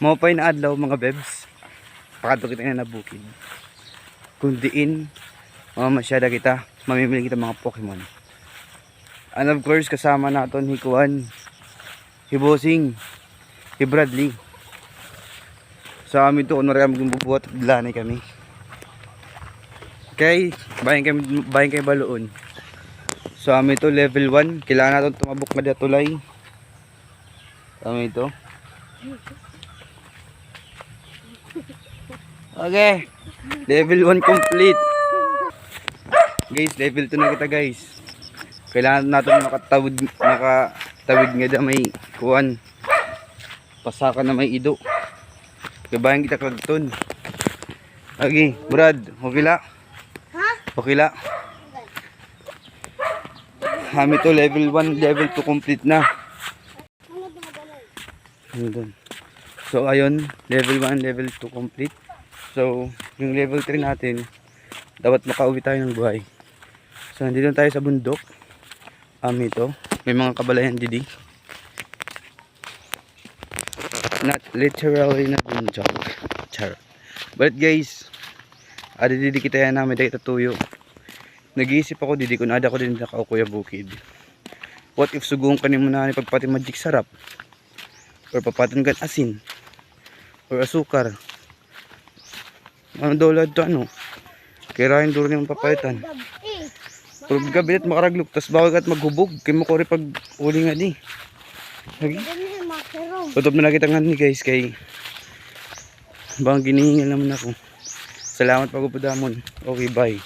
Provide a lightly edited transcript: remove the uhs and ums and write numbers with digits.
Mapay na adlaw mga bebs. Pakato kita na nabukid. Kundiin, mamasyada kita, mamimili kita mga Pokemon. And of course, kasama natin hikuan, hibosing, hibradley. Sa amin to, kunwari kami bubuhat at bilanay kami. Okay, bayan kayo baloon. Sa amin to, level 1. Kailangan natin tumabok na tulay. Sa amin to. Okay, level 1 complete. Guys, level 2 na kita guys. Kailangan natin nakatawid nga da may kuwan. Pasaka na may ido. Gabayan kita kagton. Okay, Brad, okay la? Ha? Okay la? Kami to level 1, level 2 complete na. So ayun, level 1, level 2 complete. So, yung level 3 natin, dapat makauwi tayo ng buhay. So, nandito tayo sa bundok. Ito. May mga kabalayan didi. Not literally na bundok. Char. But guys, didi kita yan namin dahil tatuyo. Nag-iisip ako, didi ko na ko din nakaukuya bukid. What if sugong ka ni mo na pagpati magic sarap? Or papatin ka asin? Or asukar? Ano daw lahat to ano? Kirahin doon yung papalitan. Pero gabinet makaraglog. Tapos bawal ka at maghubog. Kaya mo kore pag uli nga di. Lagi. Tutob na nakita nga ni guys. Kay bang ginihingal naman ako. Salamat pag upudamon. Okay, bye.